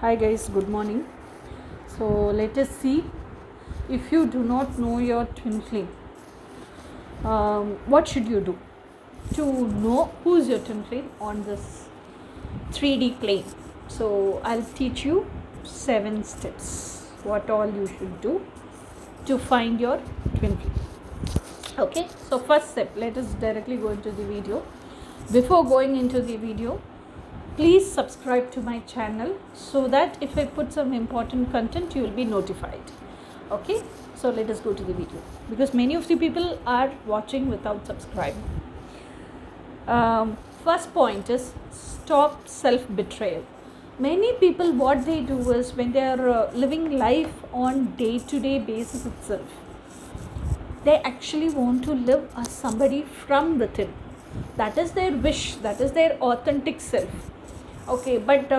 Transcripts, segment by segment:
Hi guys, good morning. So let us see, if you do not know your twin flame, what should you do to know who's your twin flame on this 3D plane. So I'll teach you 7 steps what all you should do to find your twin flame. Okay, so first step, let us directly go into the video. Before going into the video, please subscribe to my channel so that if I put some important content, you will be notified. Okay, so let us go to the video, because many of the people are watching without subscribing. First point is stop self-betrayal. Many people, what they do is, when they are living life on day-to-day basis itself, they actually want to live as somebody from within. That is their wish, that is their authentic self. Okay, but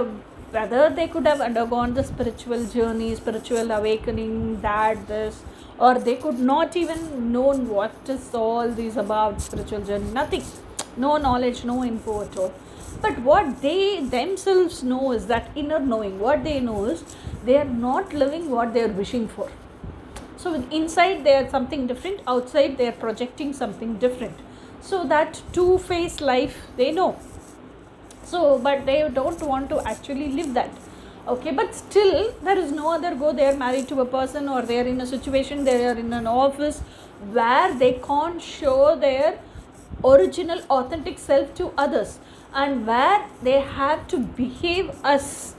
whether they could have undergone the spiritual journey, spiritual awakening, that this, or they could not even known what is all these about spiritual journey, nothing, no knowledge, no info at all. But what they themselves know is that inner knowing. What they know is they are not living what they are wishing for. So inside they are something different, outside they are projecting something different. So that two-faced life they know. So, but they don't want to actually live that. Okay, but still there is no other go. They are married to a person, or they are in a situation, they are in an office where they can't show their original authentic self to others, and where they have to behave as.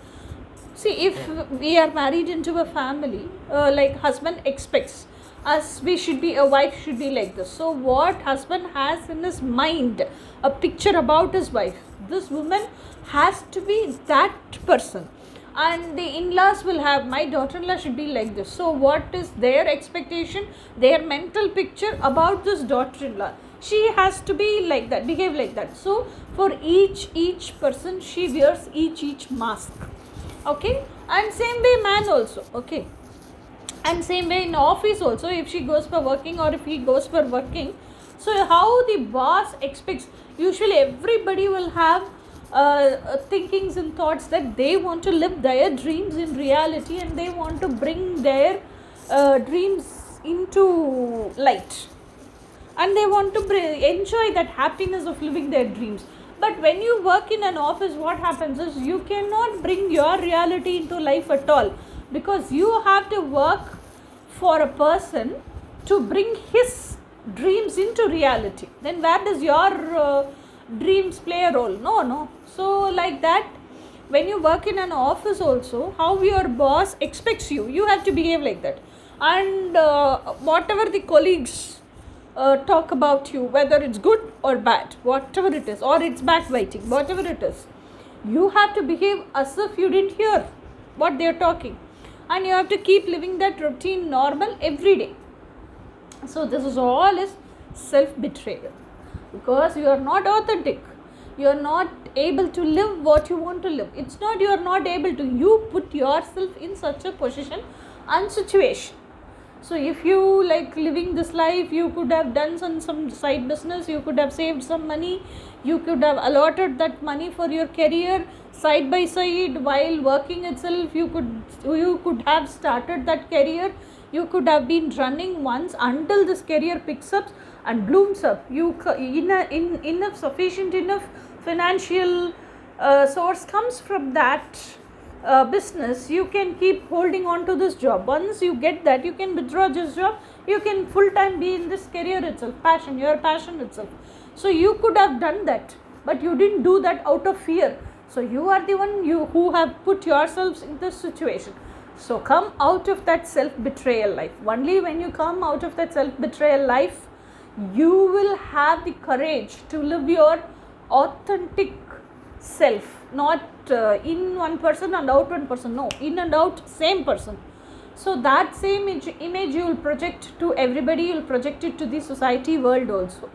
See, if we are married into a family, like husband expects us, we should be, a wife should be like this. So what husband has in his mind, a picture about his wife, this woman has to be that person. And the in-laws will have, my daughter-in-law should be like this. So what is their expectation, their mental picture about this daughter-in-law? She has to be like that, behave like that. So for each person, she wears each mask. Okay, and same way man also. Okay, and same way in office also, if she goes for working or if he goes for working, so how the boss expects, usually everybody will have thinkings and thoughts that they want to live their dreams in reality, and they want to bring their dreams into light, and they want to enjoy that happiness of living their dreams. But when you work in an office, what happens is you cannot bring your reality into life at all, because you have to work for a person to bring his dreams into reality. Then where does your dreams play a role? No. So like that, when you work in an office also, how your boss expects you, you have to behave like that. And whatever the colleagues talk about you, whether it's good or bad, whatever it is, or it's backbiting, whatever it is, you have to behave as if you didn't hear what they're talking, and you have to keep living that routine normal every day. So this is all is self-betrayal, because you are not authentic, you are not able to live what you want to live. It's not you are not able to, you put yourself in such a position and situation. So if you like living this life, you could have done some side business, you could have saved some money, you could have allotted that money for your career side by side while working itself. You could have started that career, you could have been running once until this career picks up and blooms up. You in enough sufficient enough financial source comes from that business, you can keep holding on to this job. Once you get that, you can withdraw this job, you can full time be in this career itself, passion, your passion itself. So you could have done that, but you didn't do that out of fear. So you are the one who have put yourselves in this situation. So come out of that self-betrayal life. Only when you come out of that self-betrayal life, you will have the courage to live your authentic self, not in one person and out one person, no, in and out same person. So that same image you will project to everybody, you will project it to the society world also.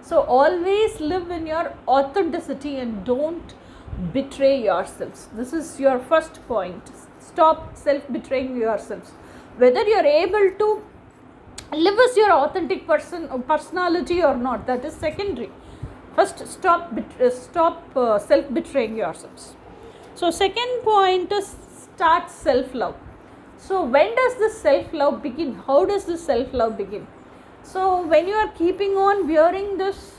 So always live in your authenticity and don't betray yourselves. This is your first point. Stop self-betraying yourselves. Whether you are able to live as your authentic personality or not, that is secondary. First, stop self-betraying yourselves. So second point is start self-love. So when does this self-love begin? How does this self-love begin? So when you are keeping on wearing this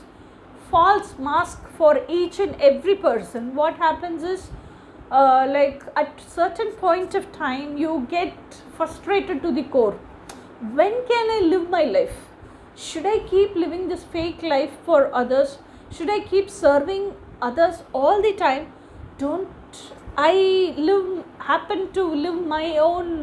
false mask for each and every person, what happens is, like at certain point of time you get frustrated to the core. When can I live my life? Should I keep living this fake life for others? Should I keep serving others all the time? Don't I happen to live my own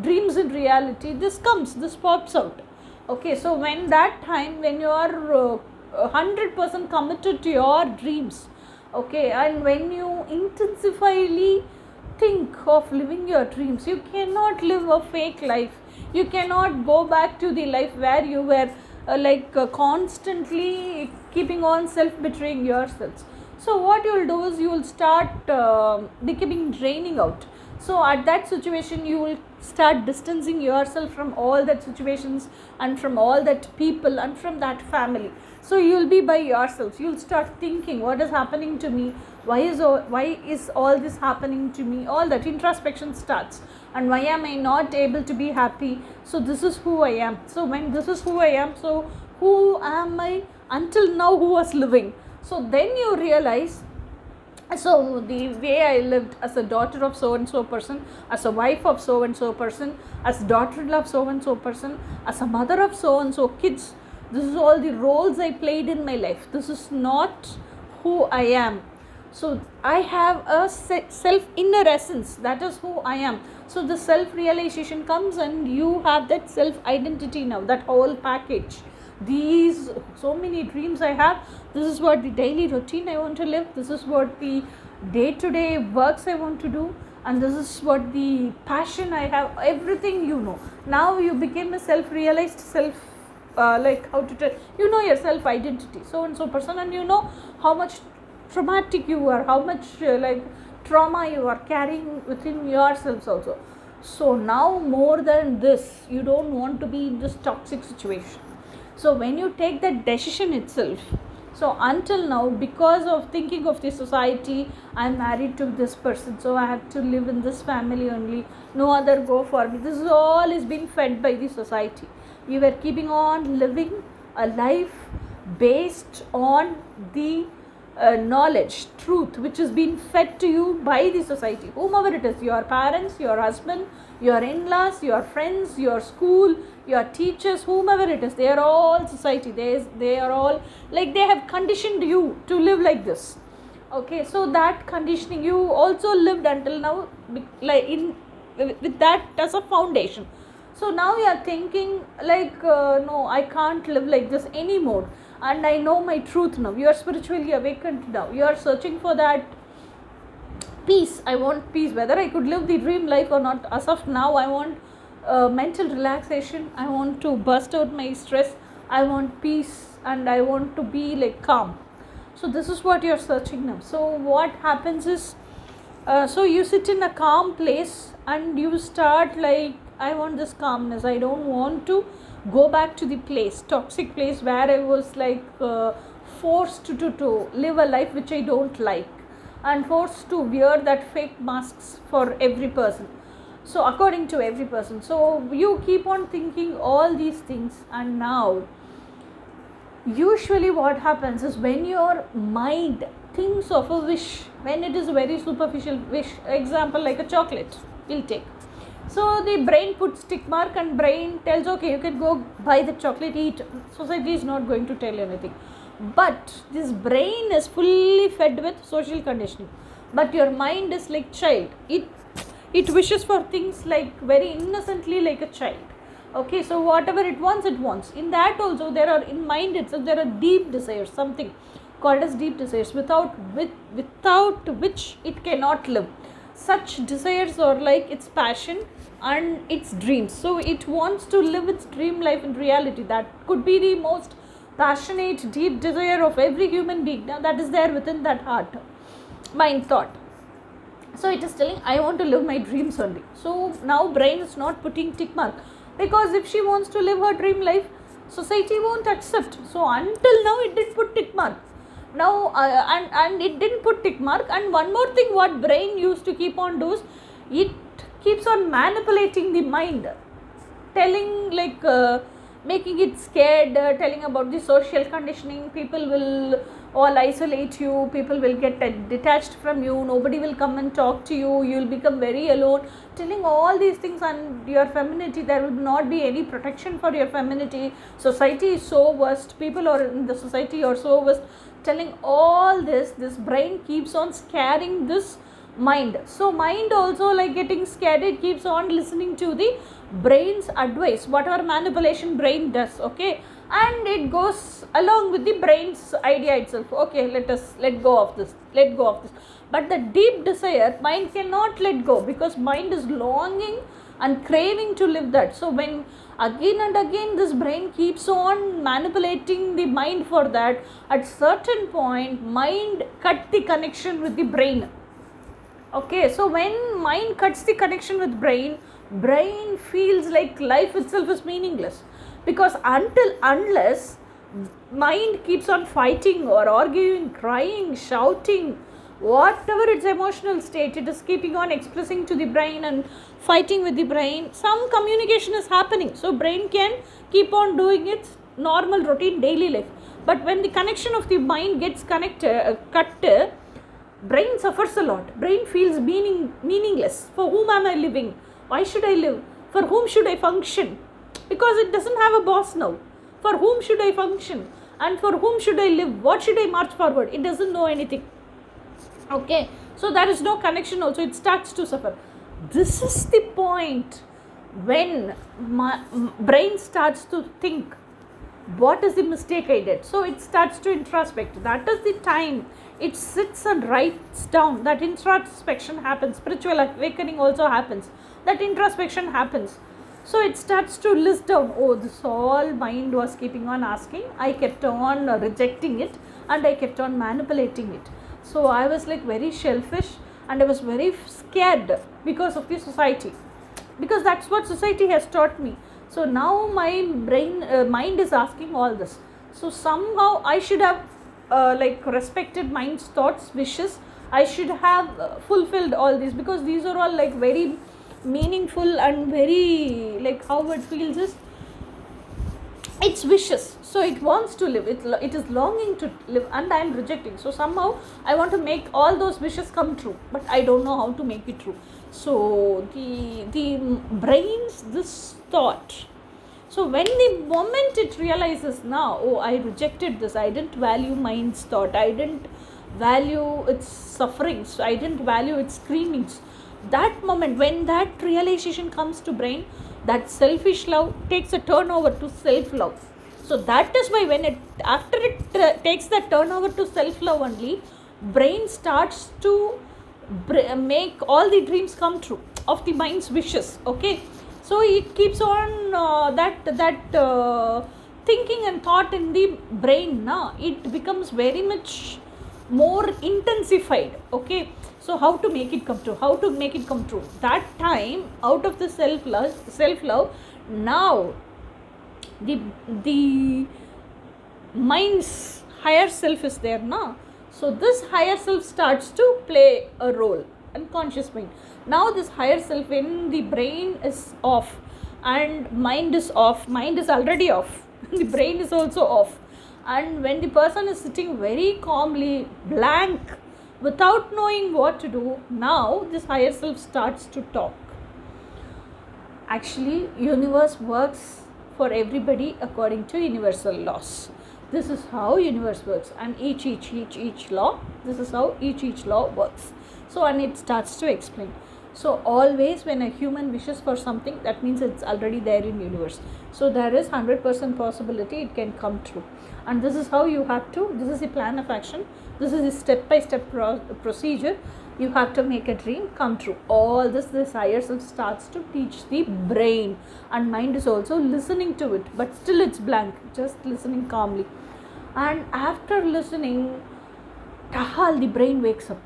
dreams in reality? This pops out. Okay, so when that time, when you are 100% committed to your dreams, okay, and when you intensively think of living your dreams, you cannot live a fake life. You cannot go back to the life where you were constantly keeping on self-betraying yourselves. So what you will do is you will start becoming draining out. So at that situation you will start distancing yourself from all that situations and from all that people and from that family. So you will be by yourselves. You will start thinking, what is happening to me? Why is all this happening to me? All that introspection starts. And why am I not able to be happy? So this is who I am. So when this is who I am, so who am I until now who was living? So then you realize, so the way I lived as a daughter of so and so person, as a wife of so and so person, as daughter-in-law of so and so person, as a mother of so and so kids, this is all the roles I played in my life. This is not who I am. So I have a self inner essence, that is who I am. So the self realization comes and you have that self identity now, that whole package. These so many dreams I have, this is what the daily routine I want to live, this is what the day-to-day works I want to do, and this is what the passion I have, everything you know. Now you became a self-realized how to tell, you know your self identity, so and so person, and you know how much traumatic you are, how much trauma you are carrying within yourselves also. So now more than this, you don't want to be in this toxic situation. So when you take that decision itself, so until now, because of thinking of the society, I'm married to this person, so I have to live in this family only, no other go for me. This is all is being fed by the society. You were keeping on living a life based on the knowledge, truth, which is being fed to you by the society, whomever it is, your parents, your husband, your in-laws, your friends, your school, your teachers, whomever it is, they are all society. They are all like, they have conditioned you to live like this. Okay, so that conditioning you also lived until now, with that as a foundation. So now you are thinking no, I can't live like this anymore, and I know my truth now. You are spiritually awakened now. You are searching for that peace. I want peace, whether I could live the dream life or not. As of now, I want mental relaxation. I want to burst out my stress. I want peace, and I want to be calm. So this is what you are searching now. So what happens is, so you sit in a calm place and you start I want this calmness. I don't want to go back to the toxic place where I was forced to live a life which I don't like, and forced to wear that fake masks for every person. So according to every person. So you keep on thinking all these things, and now usually what happens is, when your mind thinks of a wish, when it is a very superficial wish, example like a chocolate, we'll take. So the brain puts tick mark and brain tells, okay, you can go buy the chocolate, eat. Society is not going to tell anything. But this brain is fully fed with social conditioning. But your mind is like child. It wishes for things very innocently, like a child. Okay, so whatever it wants, it wants. In that also there are, in mind itself, there are deep desires, something called as deep desires, without which it cannot live. Such desires are like its passion and its dreams. So it wants to live its dream life in reality. That could be the most passionate, deep desire of every human being. Now that is there within that heart, mind, thought. So it is telling, I want to live my dreams only. So now brain is not putting tick mark, because if she wants to live her dream life, society won't accept. So until now it did put tick mark. Now and it didn't put tick mark. And one more thing what brain used to keep on does, it keeps on manipulating the mind, telling like making it scared, telling about the social conditioning. People will all isolate you, people will get detached from you, nobody will come and talk to you, you will become very alone, telling all these things. And your femininity, there will not be any protection for your femininity, society is so worst, people are in the society are so worst, telling all this. This brain keeps on scaring this mind. So mind also like getting scared, it keeps on listening to the brain's advice, whatever manipulation brain does. Okay, and it goes along with the brain's idea itself. Okay, let go of this, but the deep desire mind cannot let go, because mind is longing and craving to live that. So when again and again this brain keeps on manipulating the mind for that, at certain point mind cut the connection with the brain. Okay, so when mind cuts the connection with brain feels like life itself is meaningless, because unless mind keeps on fighting or arguing, crying, shouting, whatever its emotional state, it is keeping on expressing to the brain and fighting with the brain, some communication is happening, so brain can keep on doing its normal routine daily life. But when the connection of the mind gets cut, brain suffers a lot. Brain feels meaningless. For whom am I living? Why should I live? For whom should I function? Because it doesn't have a boss now. For whom should I function? And for whom should I live? What should I march forward? It doesn't know anything. Okay, so there is no connection also. It starts to suffer. This is the point when my brain starts to think, what is the mistake I did? So it starts to introspect. That is the time it sits and writes down. That introspection happens. Spiritual awakening also happens. That introspection happens. So it starts to list down, oh, this all mind was keeping on asking. I kept on rejecting it and I kept on manipulating it. So I was like very shellfish and I was very scared because of the society. Because that's what society has taught me. So now my mind is asking all this. So somehow I should have like respected mind's thoughts, wishes. I should have fulfilled all these, because these are all like very meaningful and very like how it feels is its wishes. So it wants to live, it is longing to live, and I am rejecting. So somehow I want to make all those wishes come true, but I don't know how to make it true. So the brain's this thought. So when the moment it realizes now, oh, I rejected this, I didn't value mind's thought, I didn't value its sufferings, I didn't value its screamings. That moment when that realization comes to brain, that selfish love takes a turnover to self-love. So that is why when after it takes that turnover to self-love only, brain starts to make all the dreams come true of the mind's wishes. Okay, so it keeps on thinking and thought in the brain. Now it becomes very much more intensified. Okay, so how to make it come true? That time, out of the self-love, now the mind's higher self is there now. So this higher self starts to play a role, unconscious mind. Now this higher self, when the brain is off and mind is already off, the brain is also off, and when the person is sitting very calmly, blank, without knowing what to do, now this higher self starts to talk. Actually, universe works for everybody according to universal laws. This is how universe works, and each law, this is how each law works. So, and it starts to explain. So always when a human wishes for something, that means it's already there in universe. So there is 100% possibility it can come true. And this is how you have to, this is the plan of action, this is the step-by-step procedure. You have to make a dream come true. All this higher self starts to teach the brain, and mind is also listening to it, but still it's blank, just listening calmly. And after listening, tahal, the brain wakes up.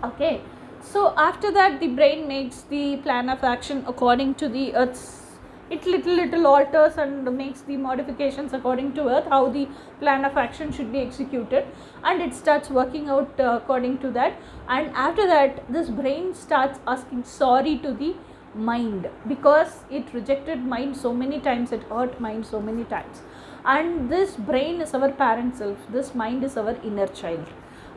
Okay, so after that the brain makes the plan of action according to the earth's it little alters and makes the modifications according to earth, how the plan of action should be executed, and it starts working out according to that. And after that, this brain starts asking sorry to the mind, because it rejected mind so many times, it hurt mind so many times. And this brain is our parent self, this mind is our inner child.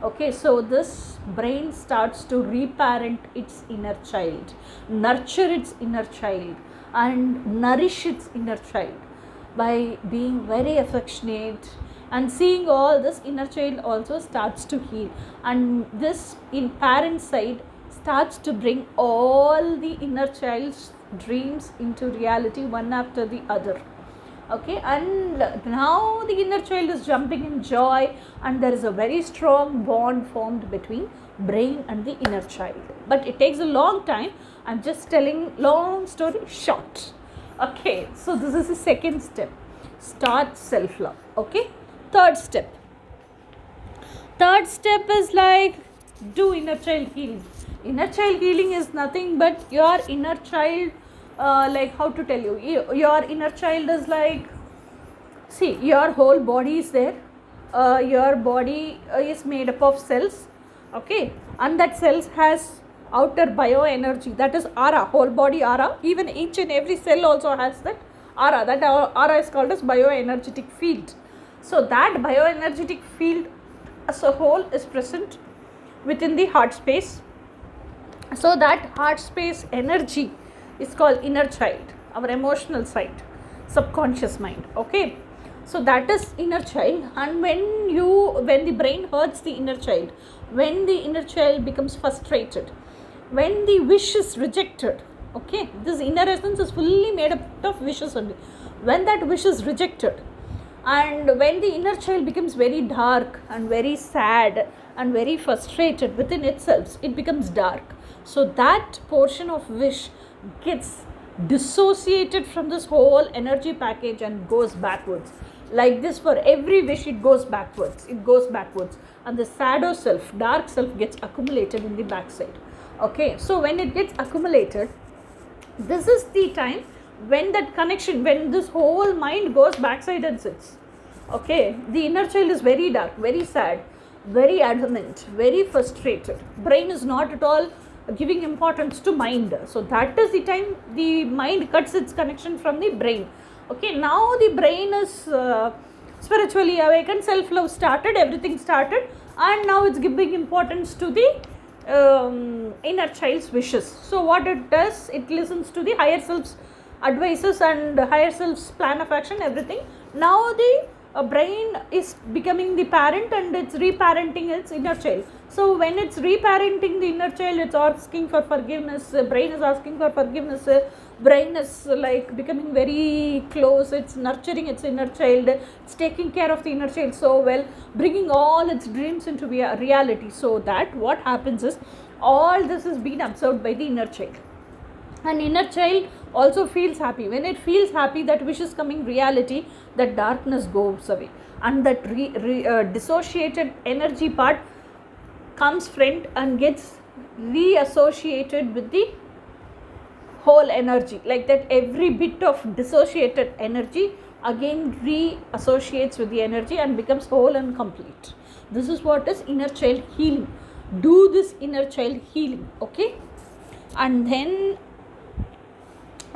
Okay, so this brain starts to reparent its inner child, nurture its inner child, and nourish its inner child by being very affectionate. And seeing all this, inner child also starts to heal, and this in parent side starts to bring all the inner child's dreams into reality, one after the other. Okay, and now the inner child is jumping in joy, and there is a very strong bond formed between brain and the inner child. But it takes a long time, I'm just telling long story short. Okay, so this is the second step, start self love. Okay, third step is like do inner child healing. Inner child healing is nothing but your inner child, like how to tell you, your inner child is like, see, your whole body is there, your body is made up of cells, okay, and that cells has outer bioenergy, that is aura, whole body aura, even each and every cell also has that aura, that aura is called as bioenergetic field. So that bioenergetic field as a whole is present within the heart space. So that heart space energy is called inner child, our emotional side, subconscious mind. Okay, so that is inner child. And when the brain hurts the inner child, when the inner child becomes frustrated, when the wish is rejected, okay, this inner essence is fully made up of wishes only. When that wish is rejected, and when the inner child becomes very dark and very sad and very frustrated within itself, it becomes dark. So that portion of wish gets dissociated from this whole energy package and goes backwards. Like this, for every wish it goes backwards, and the shadow self, dark self, gets accumulated in the backside. Okay, so when it gets accumulated, this is the time when that connection, when this whole mind goes backside and sits. Okay, the inner child is very dark, very sad, very adamant, very frustrated. Brain is not at all giving importance to mind. So that is the time the mind cuts its connection from the brain. Okay, now the brain is spiritually awakened, self-love started, everything started, and now it's giving importance to the inner child's wishes. So what it does, it listens to the higher self's advices and higher self's plan of action, everything. Now the brain is becoming the parent, and it's reparenting its inner child. So when it's reparenting the inner child, it's asking for forgiveness, brain is asking for forgiveness, brain is like becoming very close, it's nurturing its inner child, it's taking care of the inner child so well, bringing all its dreams into reality. So that what happens is, all this is being observed by the inner child, and inner child also feels happy. When it feels happy, that wish is coming reality, that darkness goes away, and that dissociated energy part comes front and gets reassociated with the whole energy. Like that, every bit of dissociated energy again reassociates with the energy and becomes whole and complete. This is what is inner child healing. Do this inner child healing. Okay, and then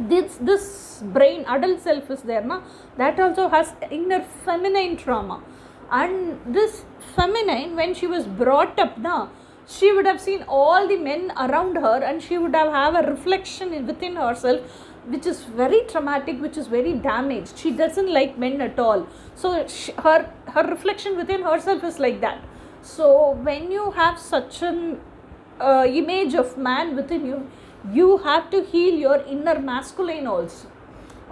this brain, adult self is there now, that also has inner feminine trauma. And this feminine, when she was brought up now, she would have seen all the men around her, and she would have a reflection within herself which is very traumatic, which is very damaged. She doesn't like men at all. So her reflection within herself is like that. So when you have such an image of man within you, you have to heal your inner masculine also.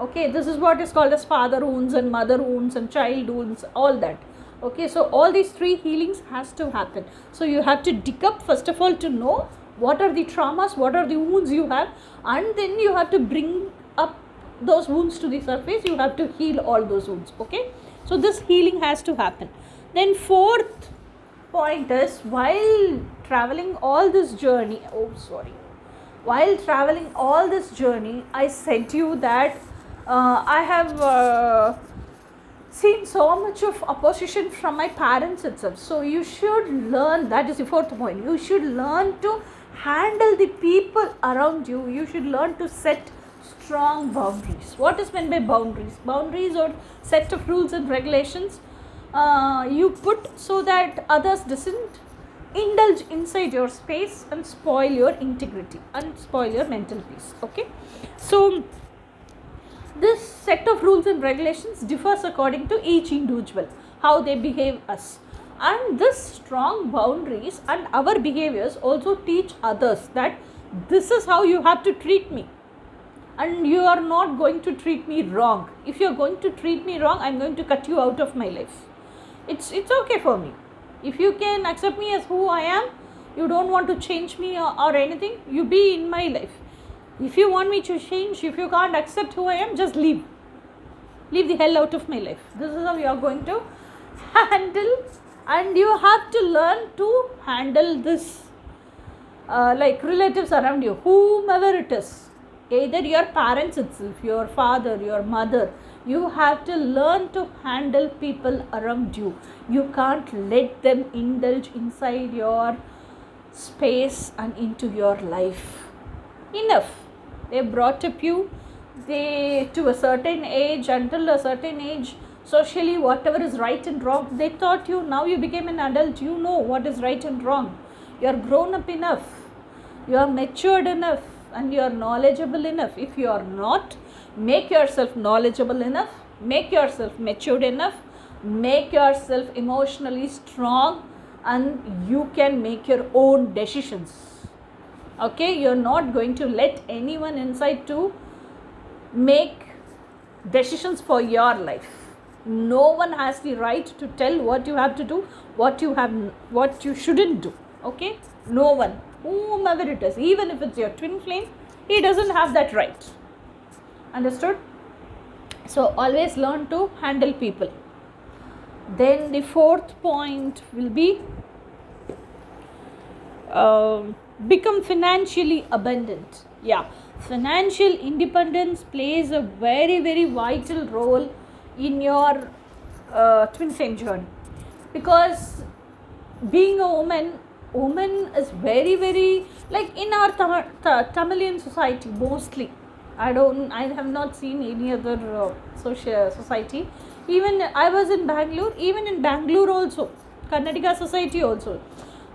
Okay, this is what is called as father wounds and mother wounds and child wounds, all that. Okay, so all these three healings has to happen. So you have to dig up first of all to know what are the traumas, what are the wounds you have, and then you have to bring up those wounds to the surface. You have to heal all those wounds. Okay, so this healing has to happen. Then fourth point is, while traveling all this journey, while traveling all this journey, I said to you that I have seen so much of opposition from my parents itself. So you should learn, that is the fourth point, you should learn to handle the people around you. You should learn to set strong boundaries. What is meant by boundaries? Boundaries or set of rules and regulations you put so that others doesn't indulge inside your space and spoil your integrity and spoil your mental peace. Okay, so this set of rules and regulations differs according to each individual, how they behave us. And this strong boundaries and our behaviors also teach others that this is how you have to treat me. And you are not going to treat me wrong. If you are going to treat me wrong, I am going to cut you out of my life. It's okay for me. If you can accept me as who I am, you don't want to change me or anything, you be in my life. If you want me to change, if you can't accept who I am, just leave. Leave the hell out of my life. This is how you are going to handle, and you have to learn to handle this like relatives around you, whomever it is. Either your parents itself, your father, your mother, you have to learn to handle people around you. You can't let them indulge inside your space and into your life. Enough. They brought up you, they to a certain age, until a certain age, socially whatever is right and wrong, they taught you. Now you became an adult, you know what is right and wrong. You are grown up enough, you are matured enough, and you are knowledgeable enough. If you are not, make yourself knowledgeable enough, make yourself matured enough, make yourself emotionally strong, and you can make your own decisions. Okay, you're not going to let anyone inside to make decisions for your life. No one has the right to tell what you have to do, what you shouldn't do. Okay, no one, whomever it is, even if it's your twin flame, he doesn't have that right. Understood? So always learn to handle people. Then the fourth point will be become financially abundant. Yeah, financial independence plays a very, very vital role in your twin flame journey, because being a woman is very, very, like in our Tamilian society mostly. I have not seen any other social society. Even I was in Bangalore, even in Bangalore also, Karnataka society also.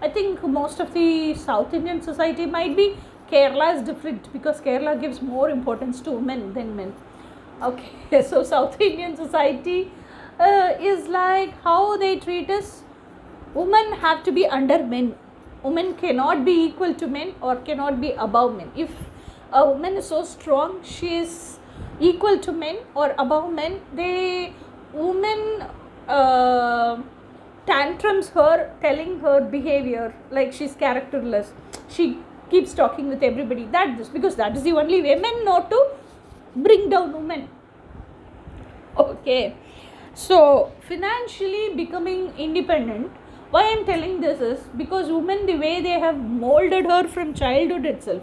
I think most of the South Indian society, might be Kerala is different, because Kerala gives more importance to women than men. Okay, so South Indian society is like how they treat us. Women have to be under men. Women cannot be equal to men or cannot be above men. If a woman is so strong, she is equal to men or above men, women tantrums her, telling her behavior like she's characterless. She keeps talking with everybody, because that is the only way men know to bring down women. Okay, so financially becoming independent, why I am telling this is because women, the way they have molded her from childhood itself,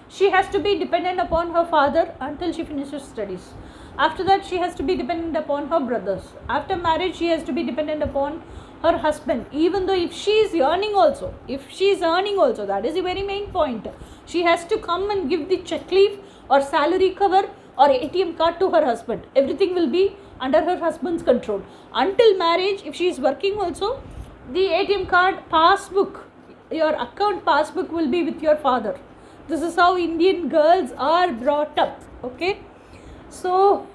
she has to be dependent upon her father until she finishes studies. After that, she has to be dependent upon her brothers. After marriage, she has to be dependent upon her husband. Even though if she is earning also, that is the very main point. She has to come and give the check leaf or salary cover or ATM card to her husband. Everything will be under her husband's control. Until marriage, if she is working also, the ATM card, passbook, your account passbook will be with your father. This is how Indian girls are brought up. Okay, so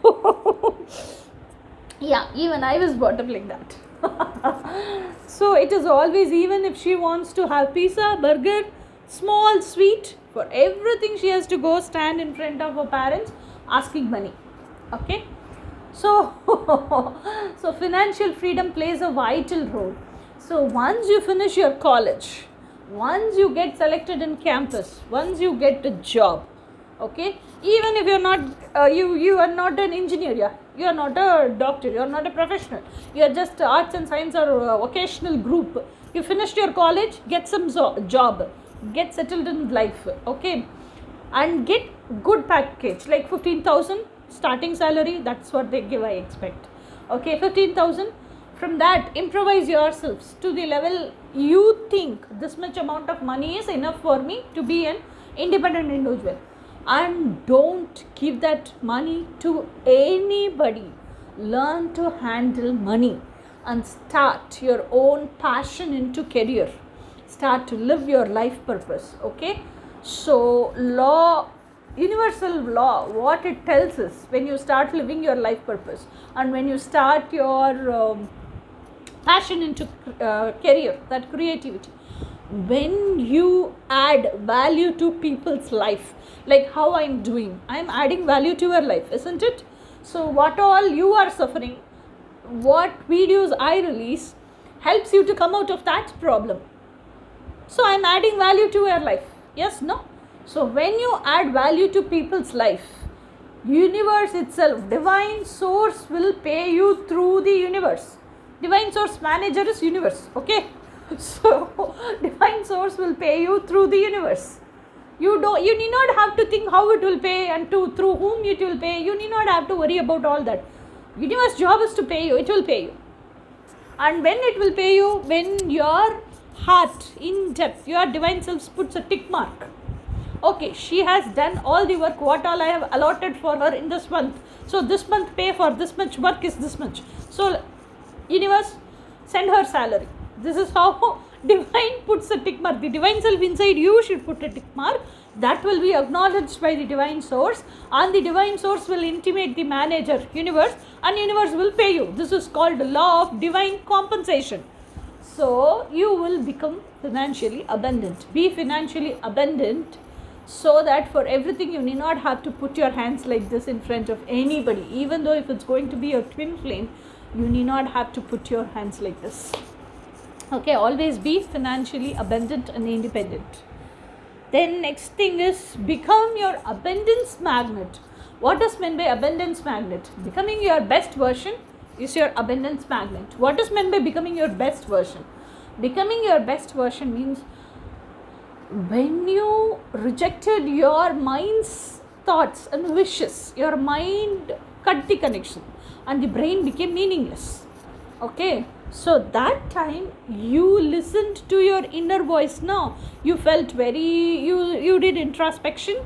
yeah, even I was brought up like that. So it is always, even if she wants to have pizza, burger, small sweet, for everything she has to go stand in front of her parents asking money. Okay, so so financial freedom plays a vital role. So once you finish your college, once you get selected in campus, once you get a job, okay, even if you're not you are not an engineer, you are not a doctor, you are not a professional, you are just arts and science or vocational group, you finished your college, get some job, get settled in life, okay, and get good package like 15,000, starting salary, that's what they give, I expect. Okay, 15,000. From that, improvise yourselves to the level you think this much amount of money is enough for me to be an independent individual, and don't give that money to anybody. Learn to handle money and start your own passion into career. Start to live your life purpose. Okay, so law, universal law, what it tells us, when you start living your life purpose and when you start your passion into career, that creativity, when you add value to people's life, like how I'm doing, I'm adding value to your life, isn't it? So what all you are suffering, what videos I release helps you to come out of that problem. So I'm adding value to your life. Yes, no? So when you add value to people's life, universe itself, divine source will pay you through the universe. Divine source manager is universe. Okay? So divine source will pay you through the universe. You need not have to think how it will pay and through whom it will pay. You need not have to worry about all that. Universe job is to pay you. It will pay you. And when it will pay you, when your heart in depth, your divine self puts a tick mark. Okay, she has done all the work, what all I have allotted for her in this month. So this month pay for this much work is this much. So universe, send her salary. This is how divine puts a tick mark. The divine self inside you should put a tick mark. That will be acknowledged by the divine source, and the divine source will intimate the manager, universe, and universe will pay you. This is called the law of divine compensation. So you will become financially abundant. Be financially abundant, so that for everything you need not have to put your hands like this in front of anybody. Even though if it's going to be a twin flame, you need not have to put your hands like this. Okay, always be financially abundant and independent. Then next thing is become your abundance magnet. What is meant by abundance magnet? Becoming your best version is your abundance magnet. What is meant by becoming your best version? Becoming your best version means when you rejected your mind's thoughts and wishes, your mind cut the connection and the brain became meaningless. Okay, so that time you listened to your inner voice. Now you felt you did introspection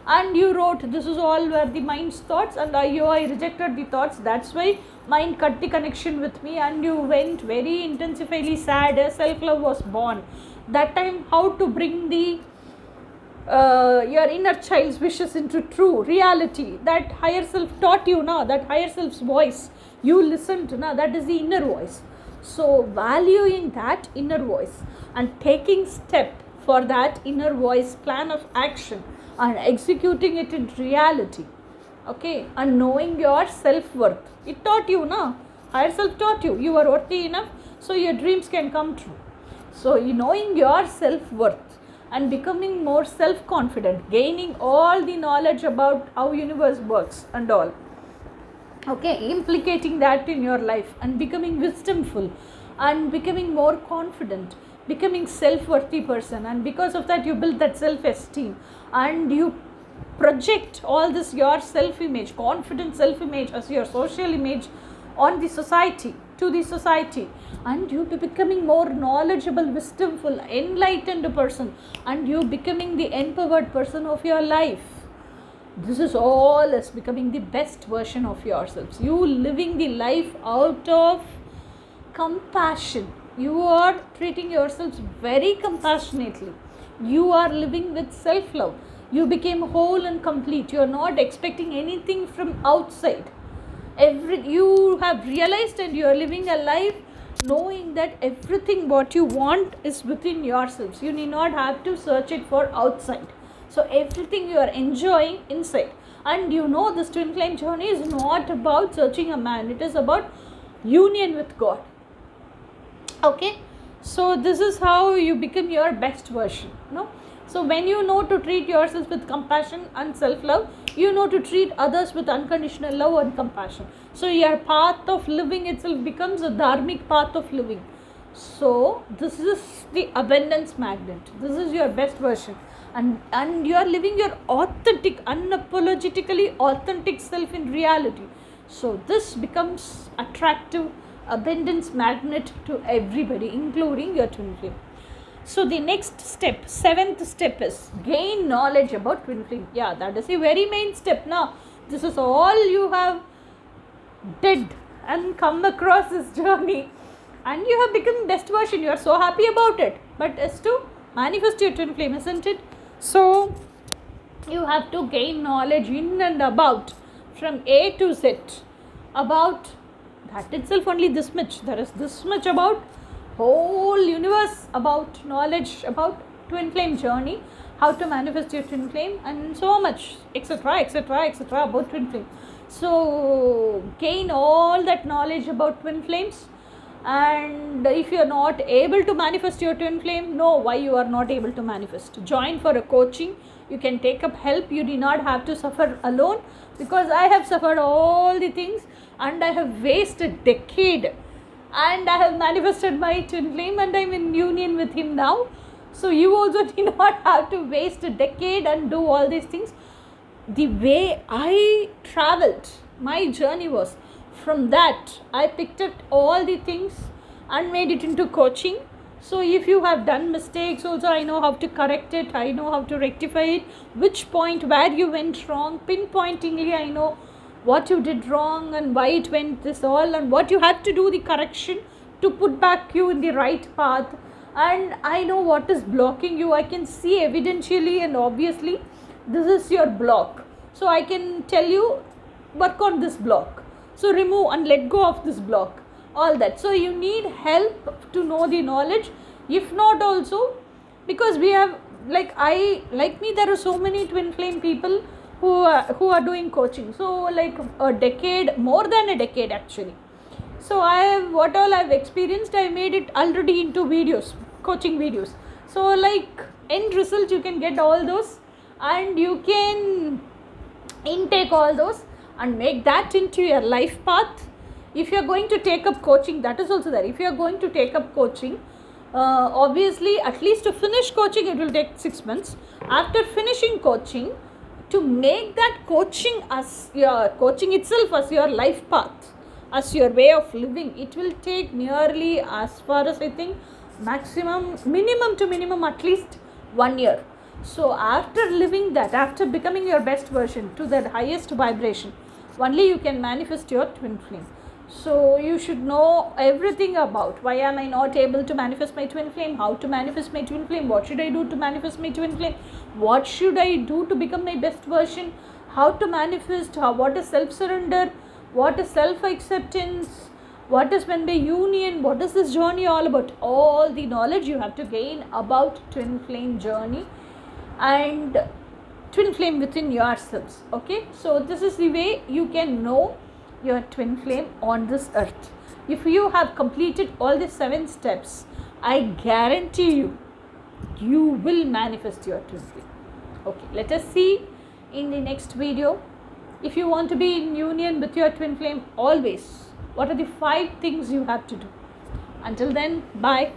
and you wrote, this is all were the mind's thoughts, and I rejected the thoughts, that's why mind cut the connection with me, and you went very intensively sad. Self-love was born. That time how to bring the your inner child's wishes into true reality, that higher self taught you now, that higher self's voice you listened now, that is the inner voice. So valuing that inner voice and taking step for that inner voice plan of action and executing it in reality. Okay, and knowing your self-worth, it taught you now, higher self taught you, you are worthy enough, so your dreams can come true. So knowing your self-worth and becoming more self-confident, gaining all the knowledge about how universe works and all. Okay, implicating that in your life and becoming wisdomful and becoming more confident, becoming self-worthy person, and because of that you build that self-esteem and you project all this your self-image, confident self-image as your social image on the society, to the society, and you becoming more knowledgeable, wisdomful, enlightened person, and you becoming the empowered person of your life. This is all as becoming the best version of yourselves. You living the life out of compassion. You are treating yourselves very compassionately. You are living with self-love. You became whole and complete. You are not expecting anything from outside. You have realized and you are living a life knowing that everything what you want is within yourselves. You need not have to search it for outside. So everything you are enjoying inside. And you know this twin flame journey is not about searching a man. It is about union with God. Okay. So this is how you become your best version. No? So when you know to treat yourself with compassion and self-love, you know to treat others with unconditional love and compassion. So your path of living itself becomes a dharmic path of living. So this is the abundance magnet. This is your best version. and you are living your authentic, unapologetically authentic self in reality. So this becomes attractive abundance magnet to everybody, including your twin flame. So the next step, seventh step, is gain knowledge about twin flame. Yeah, that is a very main step. Now this is all you have did and come across this journey, and you have become best version. You are so happy about it, but it's to manifest your twin flame, isn't it? So you have to gain knowledge in and about, from A to Z, about that itself. Only this much, there is this much about whole universe, about knowledge about twin flame journey, how to manifest your twin flame, and so much, etc., etc., etc., about twin flame. So gain all that knowledge about twin flames. And if you are not able to manifest your twin flame, know why you are not able to manifest. Join for a coaching. You can take up help. You do not have to suffer alone, because I have suffered all the things, and I have wasted a decade, and I have manifested my twin flame, and I am in union with him now. So you also do not have to waste a decade and do all these things. The way I traveled, my journey was, from that I picked up all the things and made it into coaching. So if you have done mistakes also, I know how to correct it, I know how to rectify it, which point where you went wrong, pinpointingly I know what you did wrong and why it went this all, and what you had to do the correction to put back you in the right path. And I know what is blocking you. I can see evidentially and obviously this is your block, so I can tell you, work on this block, so remove and let go of this block, all that. So you need help to know the knowledge. If not also, because we have, like me, there are so many twin flame people who are doing coaching, so like a decade, more than a decade actually. So I have, what all I have experienced, I made it already into videos, coaching videos. So like end result, you can get all those, and you can intake all those and make that into your life path. If you are going to take up coaching, that is also there. If you are going to take up coaching, obviously at least to finish coaching it will take 6 months. After finishing coaching, to make that coaching as your coaching itself as your life path, as your way of living, it will take nearly, as far as I think, minimum to minimum at least 1 year. So after living that, after becoming your best version to that highest vibration, only you can manifest your twin flame. So you should know everything about why am I not able to manifest my twin flame, how to manifest my twin flame, what should I do to manifest my twin flame, what should I do to become my best version, how to manifest, what is self-surrender, what is self-acceptance, what is when by union, what is this journey all about. All the knowledge you have to gain about twin flame journey and twin flame within yourselves. Okay, so this is the way you can know your twin flame on this earth. If you have completed all the 7 steps, I guarantee you, you will manifest your twin flame. Okay, let us see in the next video. If you want to be in union with your twin flame always, what are the 5 things you have to do? Until then, bye.